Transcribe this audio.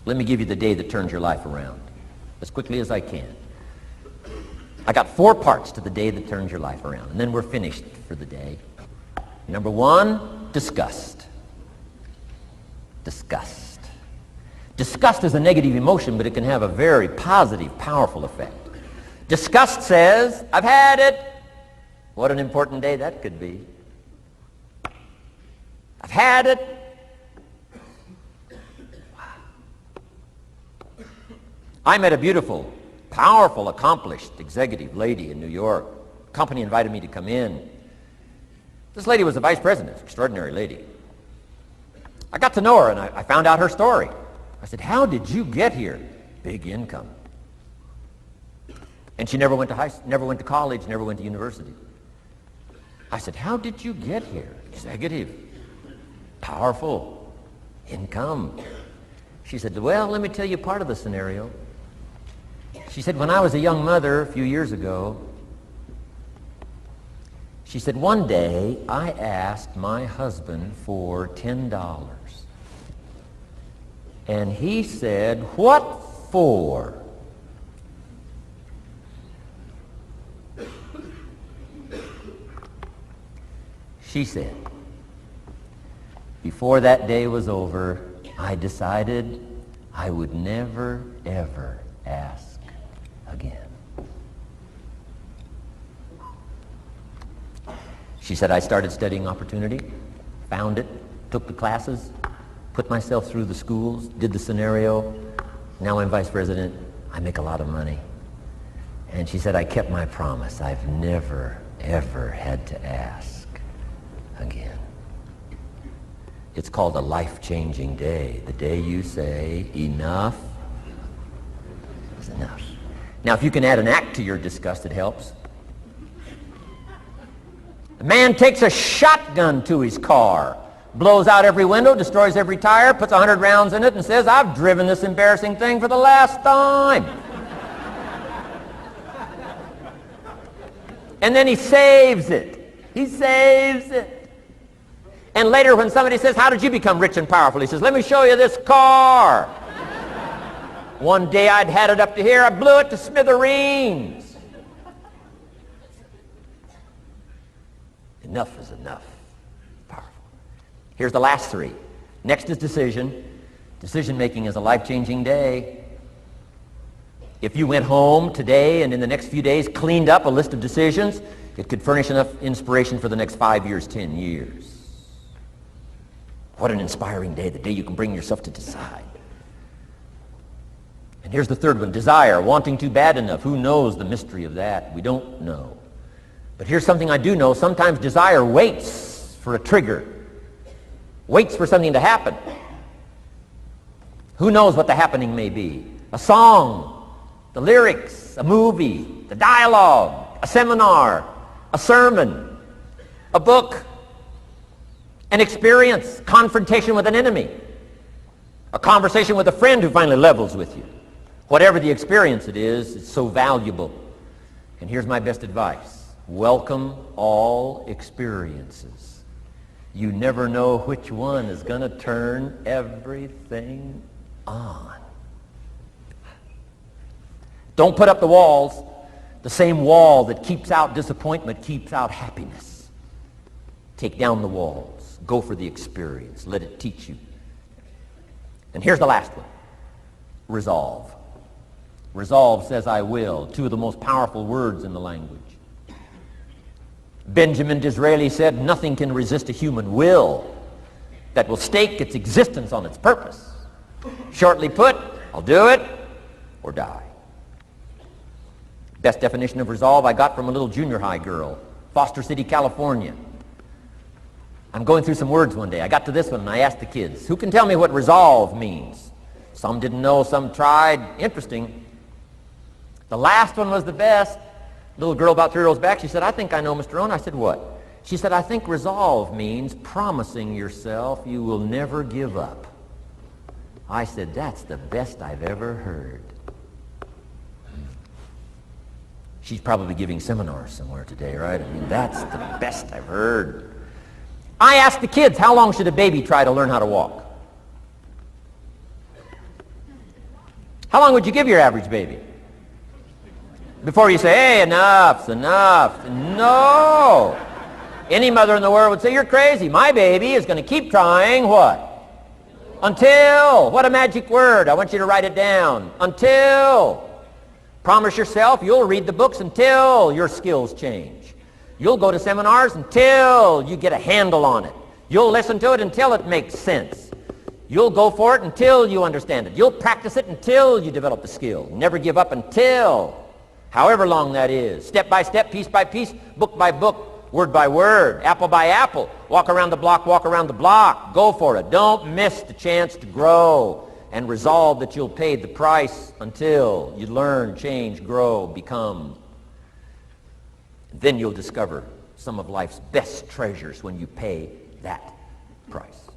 Let me give you the day that turns your life around, as quickly as I can. I got 4 parts to the day that turns your life around, and then we're finished for the day. Number 1, disgust. Disgust. Disgust is a negative emotion, but it can have a very positive, powerful effect. Disgust says, I've had it. What an important day that could be. I've had it. I met a beautiful, powerful, accomplished executive lady in New York. The company invited me to come in. This lady was a vice president, extraordinary lady. I got to know her and I found out her story. I said, how did you get here? Big income. And she never went to college, never went to university. I said, how did you get here? Executive, powerful, income. She said, well, let me tell you part of the scenario. She said, when I was a young mother a few years ago, she said, one day I asked my husband for $10. And he said, what for? She said, before that day was over, I decided I would never, ever ask again. She said, I started studying opportunity, found it, took the classes, put myself through the schools, did the scenario. Now I'm vice president. I make a lot of money. And she said, I kept my promise. I've never, ever had to ask again. It's called a life-changing day. The day you say, enough is enough. Now, if you can add an act to your disgust, it helps. A man takes a shotgun to his car, blows out every window, destroys every tire, puts 100 rounds in it, and says, I've driven this embarrassing thing for the last time. And then he saves it. He saves it. And later when somebody says, how did you become rich and powerful? He says, let me show you this car. One day I'd had it up to here, I blew it to smithereens. Enough is enough. Powerful. Here's the last 3. Next is decision. Decision-making is a life-changing day. If you went home today and in the next few days cleaned up a list of decisions, it could furnish enough inspiration for the next 5 years, 10 years. What an inspiring day, the day you can bring yourself to decide. And here's the 3rd one, desire, wanting too bad enough. Who knows the mystery of that? We don't know. But here's something I do know. Sometimes desire waits for a trigger, waits for something to happen. Who knows what the happening may be? A song, the lyrics, a movie, the dialogue, a seminar, a sermon, a book, an experience, confrontation with an enemy, a conversation with a friend who finally levels with you. Whatever the experience it is, it's so valuable. And here's my best advice. Welcome all experiences. You never know which one is going to turn everything on. Don't put up the walls. The same wall that keeps out disappointment keeps out happiness. Take down the walls. Go for the experience. Let it teach you. And here's the last one. Resolve. Resolve says I will. 2 of the most powerful words in the language. Benjamin Disraeli said, nothing can resist a human will that will stake its existence on its purpose. Shortly put, I'll do it or die. Best definition of resolve I got from a little junior high girl, Foster City, California. I'm going through some words one day. I got to this one and I asked the kids, who can tell me what resolve means? Some didn't know, some tried. Interesting. The last one was the best. Little girl about 3 rows back, she said, I think I know, Mr. Rohn. I said, what? She said, I think resolve means promising yourself you will never give up. I said, that's the best I've ever heard. She's probably giving seminars somewhere today, right? I mean, that's the best I've heard. I asked the kids, how long should a baby try to learn how to walk? How long would you give your average baby? Before you say, hey, enough's enough. No. Any mother in the world would say, you're crazy. My baby is going to keep trying what? Until. What a magic word. I want you to write it down. Until. Promise yourself you'll read the books until your skills change. You'll go to seminars until you get a handle on it. You'll listen to it until it makes sense. You'll go for it until you understand it. You'll practice it until you develop the skill. Never give up until, however long that is. Step by step, piece by piece, book by book, word by word, apple by apple. Walk around the block, walk around the block. Go for it. Don't miss the chance to grow, and resolve that you'll pay the price until you learn, change, grow, become. Then you'll discover some of life's best treasures when you pay that price.